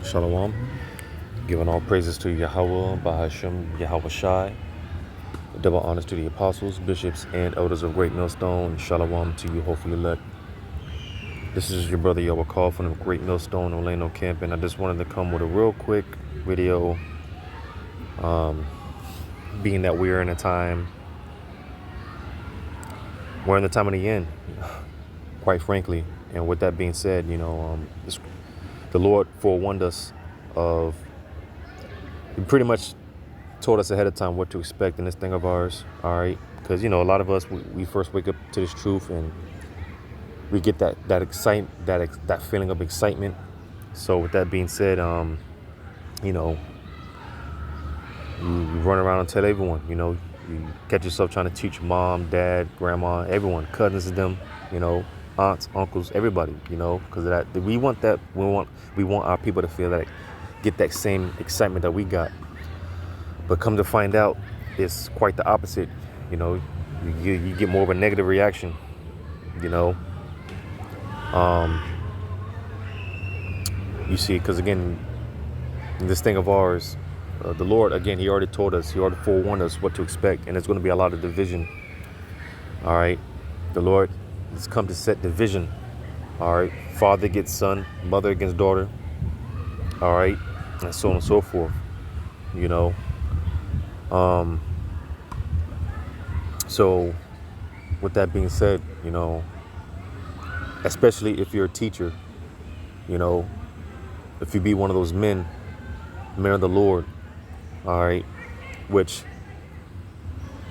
Shalom. Giving all praises to Yahweh, Bahashem, Yahweh Shai. Double honors to the apostles, bishops, and elders of Great Millstone. Shalom to you, hopefully elect. This is your brother Yahweh Call from the Great Millstone, Orlando Camp, and I just wanted to come with a real quick video. Being that we're in the time of the end, quite frankly. And with that being said, the Lord forewarned us of, He pretty much told us ahead of time what to expect in this thing of ours. All right, because a lot of us we first wake up to this truth and we get that feeling of excitement. So with that being said, you run around and tell everyone. You catch yourself trying to teach mom, dad, grandma, everyone, cousins of them, aunts, uncles, everybody, because of that. We want that. We want our people to feel that, get that same excitement that we got. But come to find out, it's quite the opposite. You get more of a negative reaction. You see, because again, this thing of ours, the Lord, again, He already told us, He already forewarned us what to expect, and it's going to be a lot of division. All right, the Lord has come to set division. All right, father against son, mother against daughter. All right, and so on and so forth. So with that being said, especially if you're a teacher, if you be one of those men of the Lord, all right, which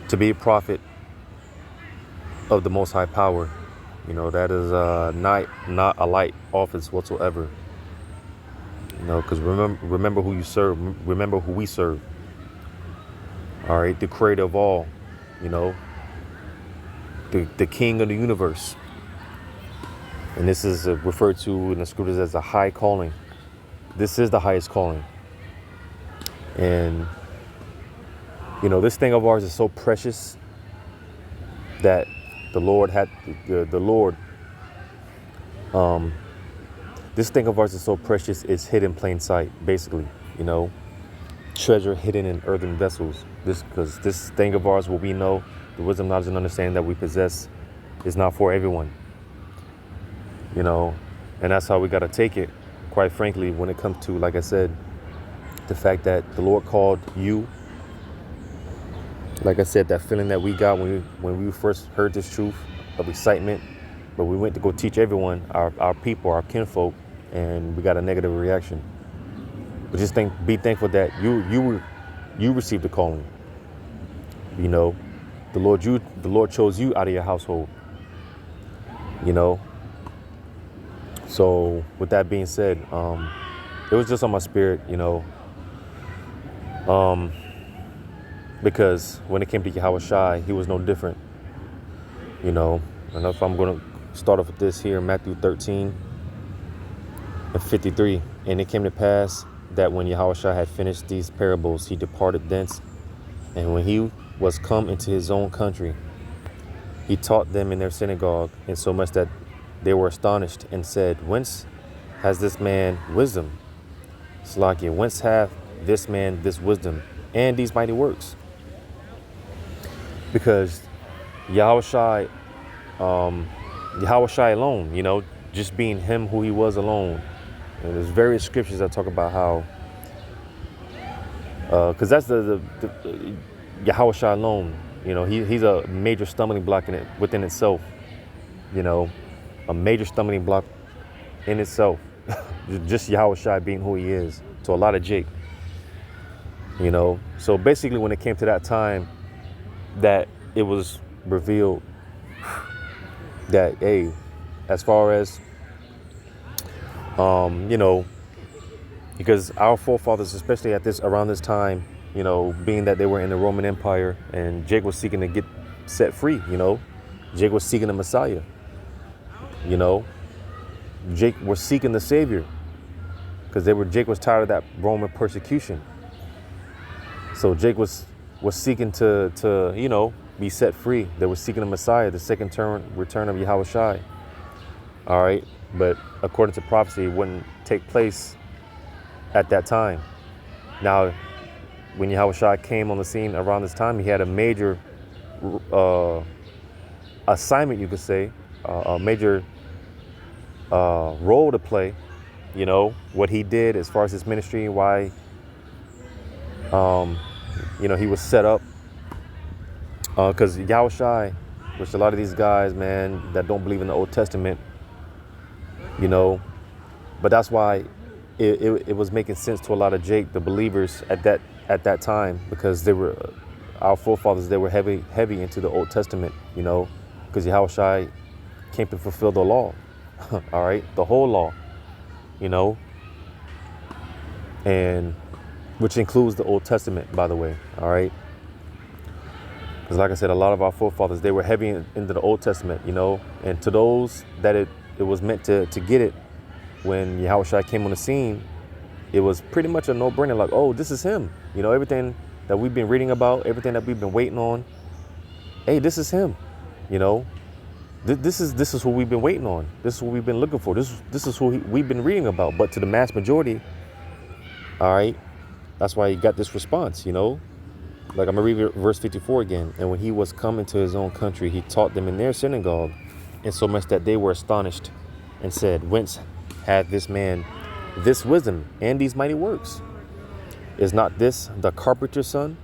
to be a prophet of the Most High Power, that is not a light office whatsoever. Because remember who you serve, remember who we serve. All right, the creator of all, the king of the universe. And this is referred to in the scriptures as a high calling. This is the highest calling. And, this thing of ours is so precious that the Lord this thing of ours is so precious, it's hidden in plain sight, basically, treasure hidden in earthen vessels. Because this thing of ours, what we know, the wisdom, knowledge, and understanding that we possess is not for everyone, and that's how we got to take it, quite frankly, when it comes to, like I said, the fact that the Lord called you. Like I said, that feeling that we got when we first heard this truth of excitement, but we went to go teach everyone, our people, our kinfolk, and we got a negative reaction. But just be thankful that you received the calling. The Lord chose you out of your household. So with that being said, it was just on my spirit, because when it came to Yahweh Shai, He was no different. And if I'm going to start off with this here, Matthew 13:53. And it came to pass that when Yahweh Shai had finished these parables, He departed thence. And when He was come into His own country, He taught them in their synagogue, insomuch that they were astonished and said, Whence has this man wisdom? Slakia, whence hath this man this wisdom and these mighty works? Because Yahweh Shai alone, just being Him who He was alone. And there's various scriptures that talk about how, because that's the Yahweh Shai alone, he's a major stumbling block within itself, a major stumbling block in itself, just Yahweh Shai being who He is to a lot of Jake, So basically when it came to that time that it was revealed that, hey, as far as, because our forefathers, especially around this time, being that they were in the Roman Empire and Jake was seeking to get set free, Jake was seeking a Messiah, Jake was seeking the Savior because Jake was tired of that Roman persecution. So Jake was seeking to be set free. They were seeking a Messiah, the second return of Yahweh Shai. All right. But according to prophecy, it wouldn't take place at that time. Now, when Yahushua came on the scene around this time, he had a major assignment, you could say, a major role to play. You know, what he did as far as his ministry, why, you know, he was set up. Because Yahushua, which a lot of these guys, man, that don't believe in the Old Testament, you know, but that's why it was making sense to a lot of the believers at that time, because they were, our forefathers, they were heavy into the Old Testament, you know, because Yahushua came to fulfill the law, all right, the whole law, you know, and which includes the Old Testament, by the way, all right. Because like I said, a lot of our forefathers, they were heavy into the Old Testament, you know, and to those that it was meant to get it, when Yahushua came on the scene, it was pretty much a no-brainer, like, oh, this is him. You know, everything that we've been reading about, everything that we've been waiting on, hey, this is him, you know. This is who we've been waiting on. This is what we've been looking for. This is who we've been reading about. But to the mass majority, all right, that's why he got this response, you know. Like, I'm going to read verse 54 again. And when he was come into his own country, he taught them in their synagogue, insomuch that they were astonished and said, whence hath this man this wisdom and these mighty works? Is not this the carpenter's son?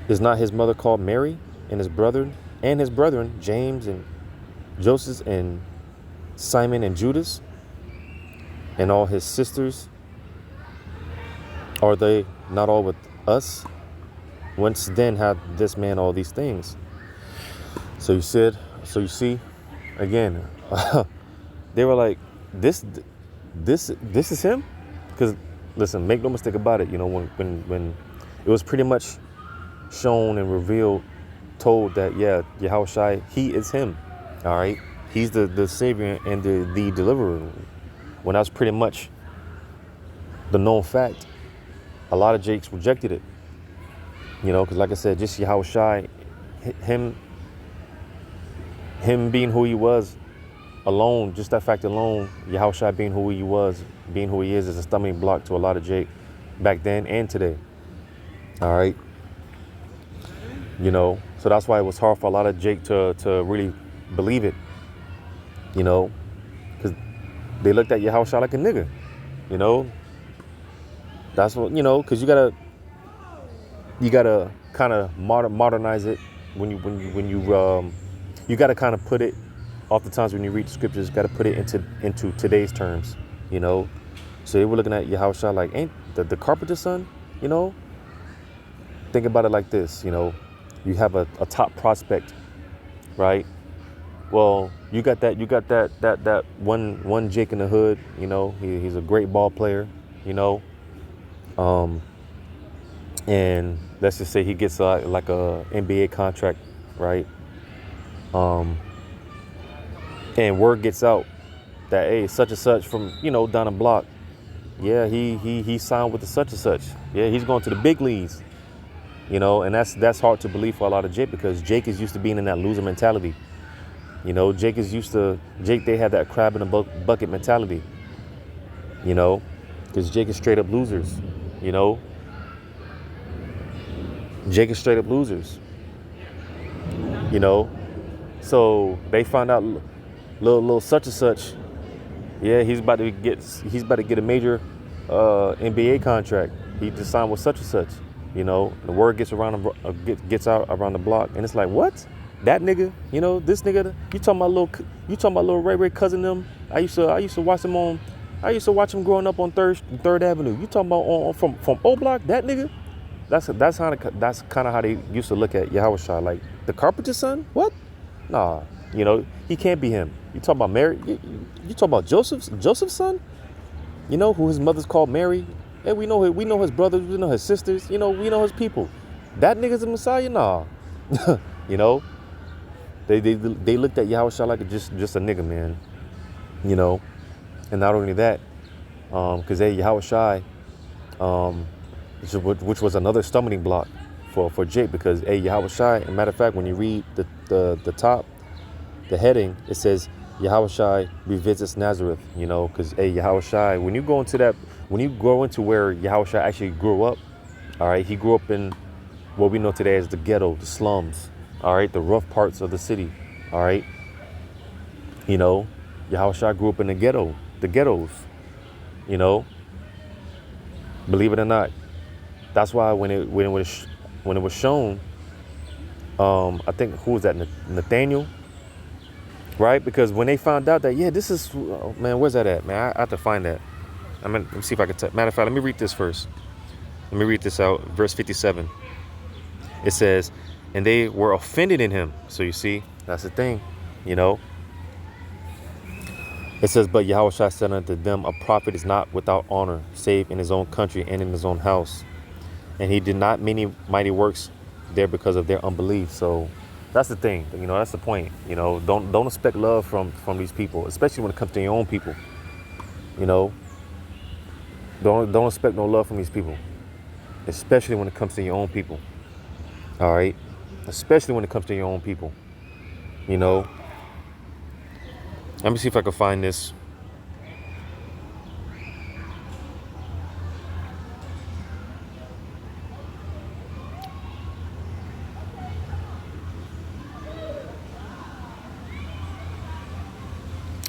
Is not his mother called Mary, and his brethren James and Joseph and Simon and Judas, and all his sisters? Are they not all with us? Whence then hath this man all these things? So you see, again, they were like, this is him? Because listen, make no mistake about it, you know, when it was pretty much shown and revealed, told that, yeah, Yahushua, he is him, all right? He's the savior and the deliverer. When that was pretty much the known fact, a lot of Jakes rejected it, you know, because like I said, just Yahushua, him being who he was alone, just that fact alone, Yahushua being who he was, being who he is a stumbling block to a lot of Jake back then and today. All right. You know, so that's why it was hard for a lot of Jake to really believe it, you know, because they looked at Yahushua like a nigga, you know. That's what, you know, because you gotta kind of modernize it when you gotta kind of put it, oftentimes when you read the scriptures, got to put it into today's terms, you know. So they were looking at Yahushua like, ain't the carpenter's son, you know. Think about it like this, you know. You have a top prospect, right? Well, you got that one Jake in the hood, you know. He's a great ball player, you know. And let's just say he gets like a NBA contract, right? And word gets out that, hey, such and such from, you know, down the block, yeah, he signed with the such and such. Yeah, he's going to the big leagues, you know, and that's hard to believe for a lot of Jake, because Jake is used to being in that loser mentality. You know, Jake, they had that crab in a bucket mentality, you know, because Jake is straight up losers, you know. Jake is straight up losers, you know. So they found out little such and such, yeah, he's about to get a major NBA contract. He just signed with such and such, you know. The word gets out around the block, and it's like, what? That nigga, you know, this nigga, you talking about little Ray cousin them. I used to watch him growing up on Third Avenue. You talking about from O Block, that nigga? That's kind of how they used to look at Yahushua, like the carpenter's son. What? Nah, you know, he can't be him. You talking about Mary? You talking about Joseph's son? You know, who his mother's called Mary? And we know his brothers, we know his sisters. You know, we know his people. That nigga's the Messiah? Nah, you know. They looked at Yahushua like just a nigga, man. You know, and not only that, because Yahushua, which was another stumbling block for Jake, because Yahushua, as a matter of fact, when you read the top, the heading, it says Yahushua revisits Nazareth, you know, because, hey, Yahushua, when you go into where Yahushua actually grew up, all right, he grew up in what we know today as the ghetto, the slums, all right, the rough parts of the city, all right. You know, Yahushua grew up in the ghettos, you know, believe it or not. That's why when it was shown, I think, who was that, Nathaniel, right? Because when they found out that, yeah, this is, oh, man, where's that at, man? I have to find that. Let me see if I can. Matter of fact, let me read this first. Let me read this out. Verse 57. It says, and they were offended in him. So you see, that's the thing, you know. It says, but Yahushua said unto them, a prophet is not without honor, save in his own country and in his own house. And he did not many mighty works there because of their unbelief. So that's the thing, you know, that's the point. You know, don't expect love from these people, especially when it comes to your own people. You know, don't expect no love from these people, especially when it comes to your own people. All right, especially when it comes to your own people. You know, let me see if I can find this.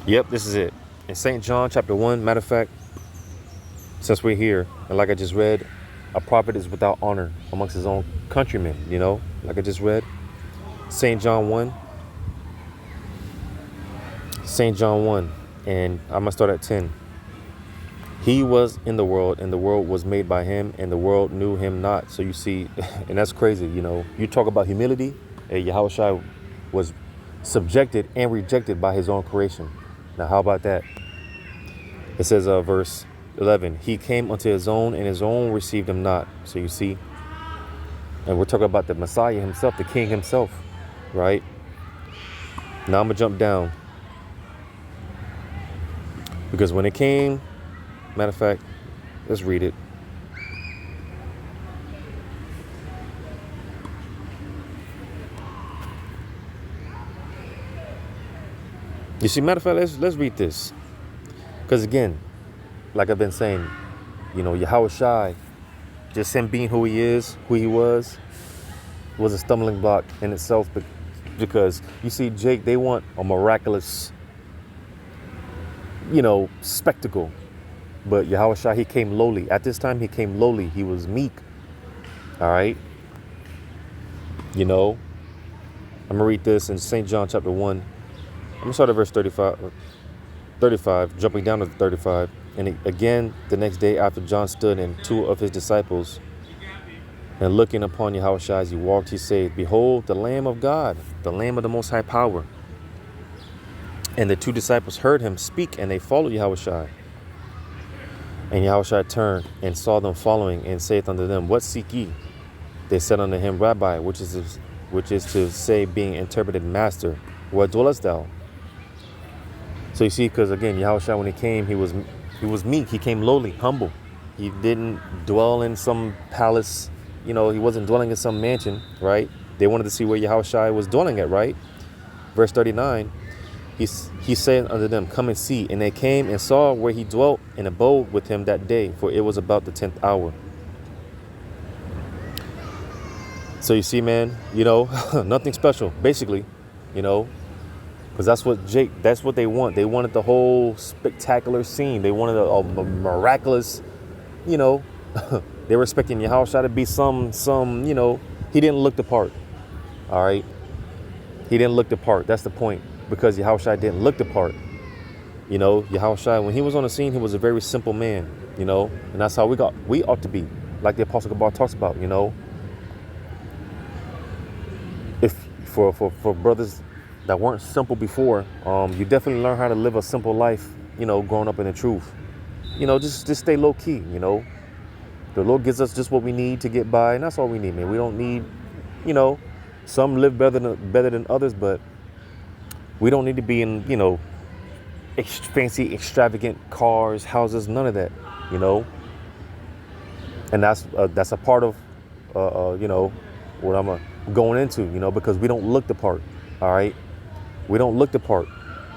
Yep, this is it. In St. John chapter 1, matter of fact, since we're here, and like I just read, a prophet is without honor amongst his own countrymen, you know, like I just read. St. John 1. St. John 1, and I'm going to start at 10. He was in the world, and the world was made by him, and the world knew him not. So you see, and that's crazy, you know. You talk about humility, and Yahushua was subjected and rejected by his own creation. Now, how about that? It says, verse 11, he came unto his own, and his own received him not. So you see, and we're talking about the Messiah himself, the King himself, right? Now I'm going to jump down. Because when it came, matter of fact, let's read it. You see, matter of fact, let's read this. Because again, like I've been saying, you know, Yahushua, just him being who he is, who he was a stumbling block in itself. Because you see, Jake, they want a miraculous, you know, spectacle. But Yahushua, he came lowly. At this time, he came lowly. He was meek. All right. You know, I'm going to read this in St. John chapter 1. I'm going to start at verse 35, jumping down to 35. And again, the next day after John stood and two of his disciples, and looking upon Yahushua as he walked, he said, behold, the Lamb of God, the Lamb of the Most High Power. And the two disciples heard him speak, and they followed Yahushua. And Yahushua turned and saw them following, and saith unto them, what seek ye? They said unto him, Rabbi, which is to say, being interpreted, Master, where dwellest thou? So you see, because again, Yahushua, when he came, he was meek. He came lowly, humble. He didn't dwell in some palace. You know, he wasn't dwelling in some mansion, right? They wanted to see where Yahushua was dwelling at, right? Verse 39, he said unto them, come and see. And they came and saw where he dwelt and abode with him that day, for it was about the 10th hour. So you see, man, you know, nothing special, basically, you know. Because that's what they want. They wanted the whole spectacular scene. They wanted a miraculous, you know, they were expecting Yahushua to be some, you know, he didn't look the part. All right. He didn't look the part. That's the point. Because Yahushua didn't look the part. You know, Yahushua, when he was on the scene, he was a very simple man, you know, and that's how we ought to be, like the Apostle Gabar talks about, you know. If for brothers that weren't simple before, you definitely learn how to live a simple life, you know, growing up in the truth. You know, just stay low key, you know. The Lord gives us just what we need to get by, and that's all we need, man. We don't need, you know, some live better than others, but we don't need to be in, you know, fancy, extravagant cars, houses, none of that, you know. And that's a part of, you know, what I'm going into, you know, because we don't look the part, all right? We don't look the part.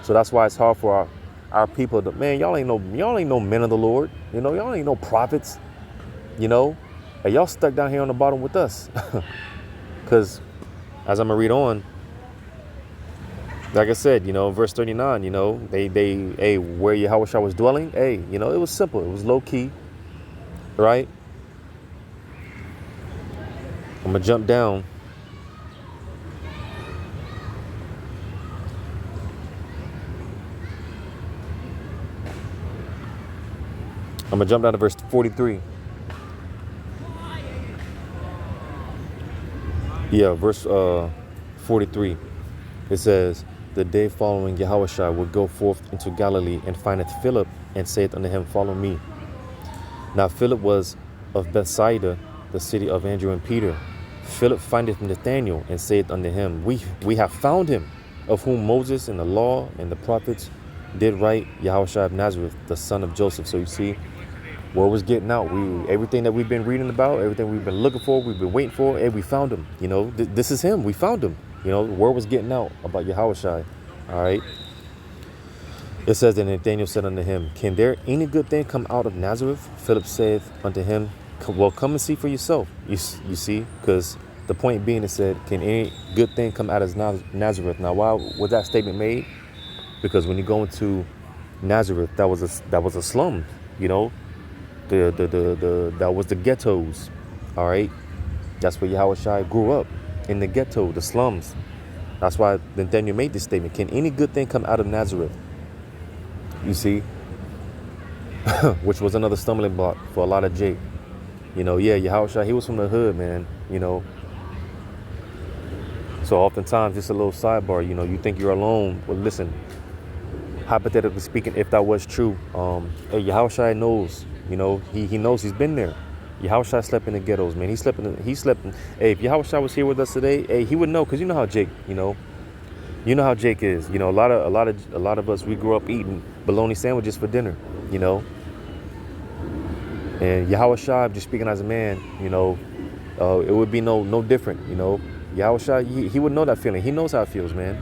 So that's why it's hard for our people to, man, y'all ain't no men of the Lord. Y'all ain't no prophets. And y'all stuck down here on the bottom with us. Because as I'm going to read on, like I said, verse 39, hey, where Yahushua was dwelling, hey, it was simple. It was low key, right? I'm going to jump down. I'm going to jump down to verse 43. Yeah, verse 43. It says, the day following Yahushua would go forth into Galilee and findeth Philip and saith unto him, follow me. Now Philip was of Bethsaida, the city of Andrew and Peter. Philip findeth Nathanael and saith unto him, we have found him, of whom Moses and the law and the prophets did write, Yahushua of Nazareth, the son of Joseph. So you see, word was getting out. Everything that we've been reading about, everything we've been looking for, we've been waiting for, hey, we found him. This is him. We found him. Word was getting out about Yahushua. All right. It says that Nathanael said unto him, can there any good thing come out of Nazareth? Philip saith unto him, well, come and see for yourself. You see, because the point being, it said, can any good thing come out of Nazareth? Now, why was that statement made? Because when you go into Nazareth, that was a slum. That was the ghettos. All right. That's where Yahushua grew up, in the ghetto, the slums. That's why Nathanael made this statement. Can any good thing come out of Nazareth? You see, which was another stumbling block for a lot of Jake. Yahushua, he was from the hood, man. So oftentimes, just a little sidebar, you think you're alone. Well, listen, hypothetically speaking, if that was true, hey, Yahushua knows, he knows, he's been there. Yahushua slept in the ghettos, man. He slept in. Hey, if Yahushua was here with us today, hey, he would know, because you know how Jake, how Jake is. A lot of us, we grew up eating bologna sandwiches for dinner, And Yahushua, just speaking as a man, it would be no different, Yahushua, he would know that feeling. He knows how it feels, man.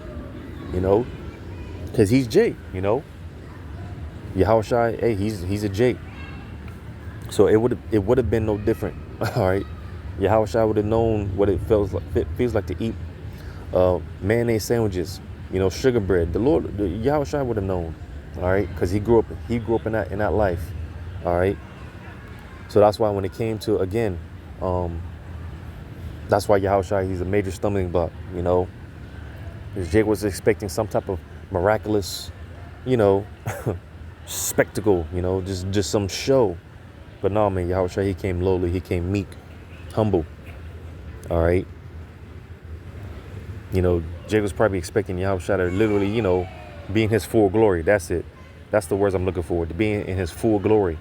Because he's Jake, Yahushua, hey, he's a Jake. So it would have been no different. All right. Yahushua would have known what it feels like to eat mayonnaise sandwiches, sugar bread. Yahushua would have known. All right, because he grew up in that life. All right. So that's why when it came to, again, that's why Yahushua, he's a major stumbling block, because Jake was expecting some type of miraculous, spectacle, just some show. But no, man, Yahushua, he came lowly, he came meek, humble. All right. Jake was probably expecting Yahushua to literally, be in his full glory. That's it. That's the words I'm looking for, to be in his full glory.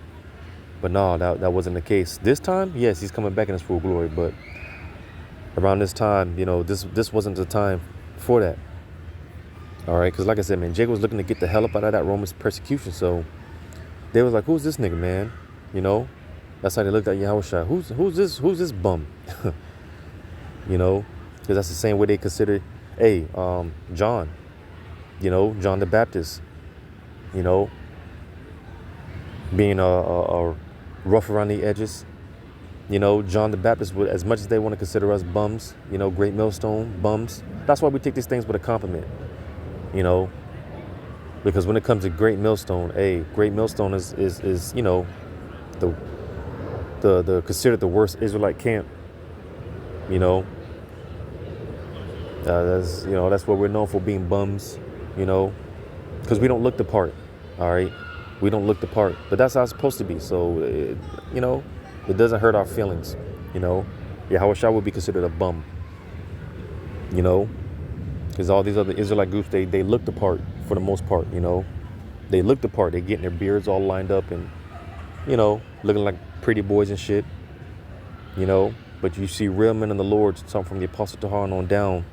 But no, that wasn't the case. This time, yes, he's coming back in his full glory. But around this time, this wasn't the time for that. All right. Because like I said, man, Jake was looking to get the hell up out of that Roman persecution. So they was like, who's this nigga, man? That's how they looked at Yahushua. Who's this bum? Because that's the same way they considered, hey, John, John the Baptist, being a rough around the edges. John the Baptist, as much as they want to consider us bums, Great Millstone, bums. That's why we take these things with a compliment, because when it comes to Great Millstone, hey, Great Millstone is the considered the worst Israelite camp. That's what we're known for, being bums, because we don't look the part. All right, we don't look the part, but that's how it's supposed to be. So it doesn't hurt our feelings. Yahushua would be considered a bum. Because all these other Israelite groups, they look the part for the most part. They look the part. They getting their beards all lined up and looking like pretty boys and shit, but you see real men in the Lord, some from the Apostle Taharan on down,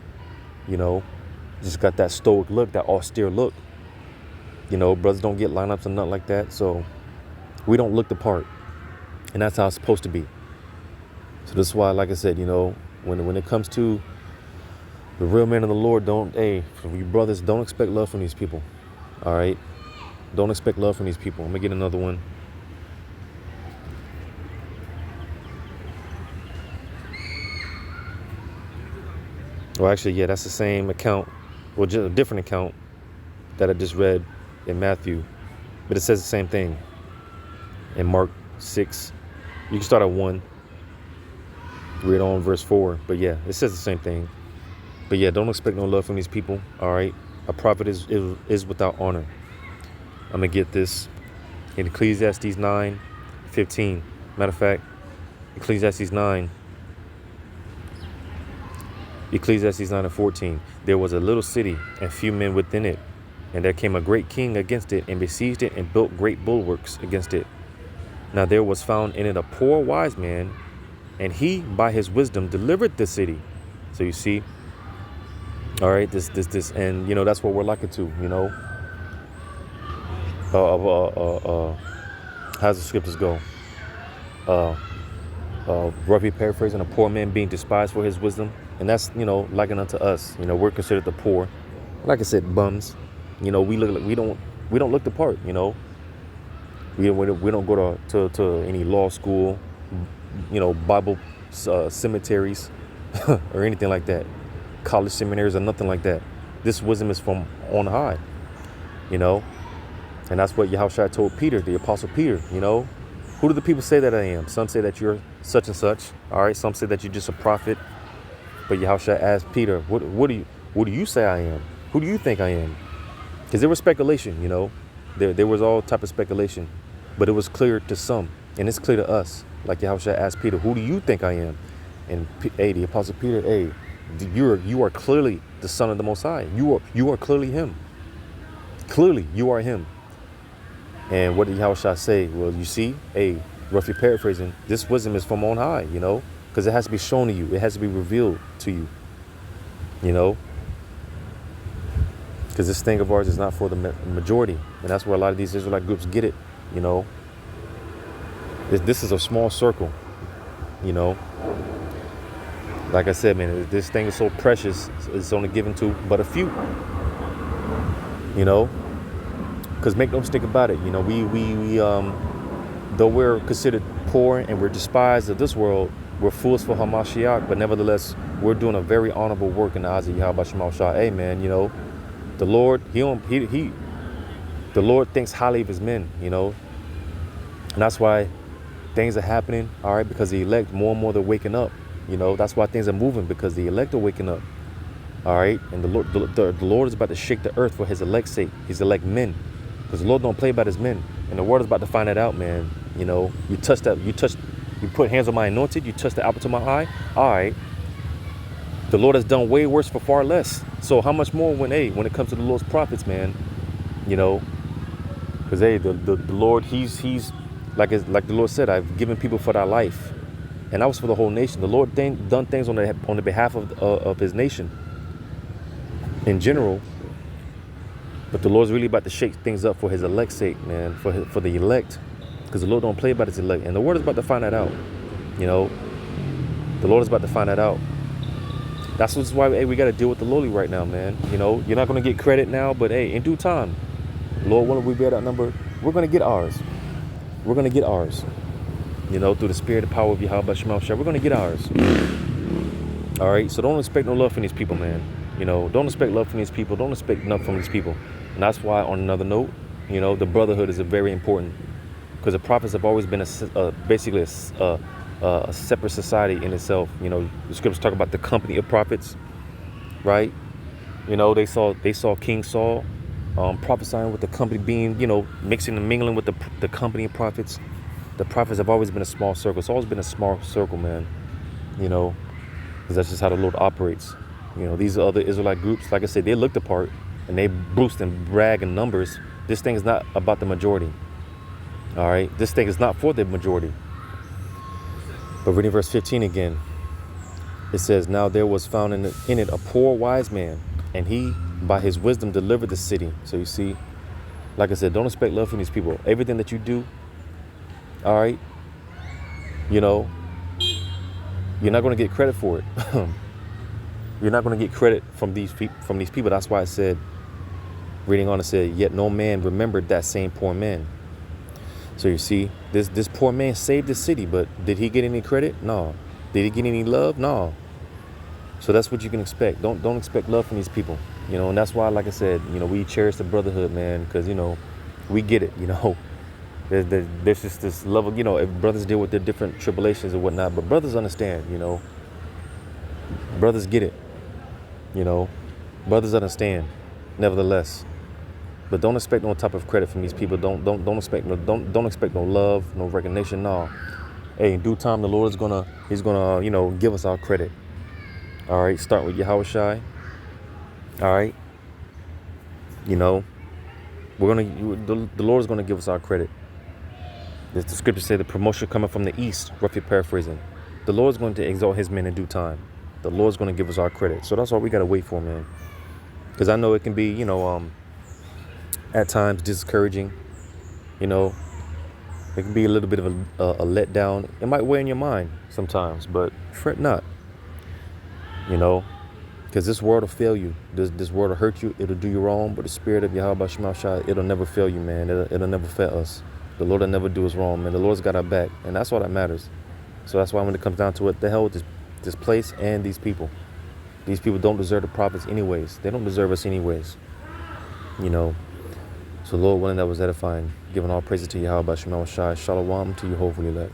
just got that stoic look, that austere look. Brothers don't get lineups and nothing like that. So we don't look the part, and that's how it's supposed to be. So this is why, like I said, when it comes to the real men of the Lord, from you brothers, don't expect love from these people. All right. Don't expect love from these people. I'm going to get another one. Well, actually, yeah, that's the same account. Well, just a different account that I just read in Matthew. But it says the same thing in Mark 6. You can start at 1. Read on verse 4. But yeah, it says the same thing. But yeah, don't expect no love from these people. All right. A prophet is without honor. I'm going to get this in Ecclesiastes 9:15. Matter of fact, Ecclesiastes 9:14. There was a little city and few men within it. And there came a great king against it and besieged it and built great bulwarks against it. Now there was found in it a poor wise man, and he by his wisdom delivered the city. So you see, all right, this, and that's what we're likened to, how's the scriptures go? Roughly paraphrasing, a poor man being despised for his wisdom. And that's, likened unto us. We're considered the poor. Like I said, bums. We don't look the part, We don't go to any law school, Bible cemeteries or anything like that. College seminaries or nothing like that. This wisdom is from on high, And that's what Yahushua told Peter, the apostle Peter, Who do the people say that I am? Some say that you're such and such. All right. Some say that you're just a prophet. But Yahushua asked Peter, what do you say I am? Who do you think I am? Because there was speculation, There was all type of speculation. But it was clear to some. And it's clear to us. Like Yahushua asked Peter, who do you think I am? And the apostle Peter, you are clearly the Son of the Most High. You are clearly him. Clearly, you are him. And what did Yahushua say? Well, you see, roughly paraphrasing, this wisdom is from on high, because it has to be shown to you. It has to be revealed to you, because this thing of ours is not for the majority. And that's where a lot of these Israelite groups get it, This is a small circle, Like I said, man, this thing is so precious. It's only given to but a few, Because make no mistake about it, we though we're considered poor and we're despised of this world, we're fools for Hamashiach, but nevertheless, we're doing a very honorable work in the eyes of Yahweh Shema Shah. Hey, man, the Lord, the Lord thinks highly of his men, And that's why things are happening, all right, because the elect, more and more, they're waking up. That's why things are moving, because the elect are waking up, all right? And the Lord is about to shake the earth for his elect's sake, his elect men, because the Lord don't play about his men. And the world is about to find that out, man. You put hands on my anointed, you touch the apple to my eye, all right. The Lord has done way worse for far less. So how much more when it comes to the Lord's prophets, man, because the Lord, he's like the Lord said, I've given people for thy life. And that was for the whole nation. The Lord done things on the behalf of his nation in general. But the Lord's really about to shake things up for his elect's sake, man, for the elect. Because the Lord don't play about his elect. And the word is about to find that out. The Lord is about to find that out. That's why, we got to deal with the lowly right now, man. You're not going to get credit now, but in due time, Lord, when we bear that number, we're going to get ours. We're going to get ours. Through the spirit and power of Yahweh Shema Shah, we're going to get ours. All right. So don't expect no love from these people, man. Don't expect love from these people. Don't expect nothing from these people. And that's why, on another note, the brotherhood is very important, because the prophets have always been basically a separate society in itself. The scriptures talk about the company of prophets, right? They saw King Saul prophesying with the company being, mixing and mingling with the company of prophets. The prophets have always been a small circle. It's always been a small circle, man. Because that's just how the Lord operates. These other Israelite groups, like I said, they look the part and they boost and brag in numbers. This thing is not about the majority. All right. This thing is not for the majority. But reading verse 15 again, it says, now there was found in it a poor wise man, and he by his wisdom delivered the city. So you see, like I said, don't expect love from these people. Everything that you do, all right, you're not going to get credit for it. You're not going to get credit from these people. That's why I said, Reading on, it said, yet no man remembered that same poor man. So you see, this poor man saved the city, but did he get any credit? No. Did he get any love? No. So that's what you can expect. Don't expect love from these people, and that's why, like I said, we cherish the brotherhood, man, because we get it, there's just this level, if brothers deal with their different tribulations and whatnot, but brothers understand, brothers get it, brothers understand, nevertheless. But don't expect no type of credit from these people. Don't expect no love, no recognition. No. Hey, in due time, the Lord He's gonna give us our credit. All right, start with Yahushai. All right, the Lord is gonna give us our credit. The scripture said the promotion coming from the east, roughly paraphrasing. The Lord's going to exalt His men in due time. The Lord's going to give us our credit. So that's all we gotta wait for, man. Because I know it can be, at times discouraging. It can be a little bit of a letdown. It might weigh in your mind sometimes, but fret not. Because this world will fail you. This world will hurt you. It'll do you wrong. But the spirit of Yahweh Shema Shai, it'll never fail you, man. It'll never fail us. The Lord will never do us wrong, man. The Lord's got our back. And that's all that matters. So that's why when it comes down to it, the hell with this place and these people. These people don't deserve the prophets anyways. They don't deserve us anyways. So Lord willing, that was edifying. Giving all praises to Yahweh Shema Shai. Shalom to you, hopefully, that.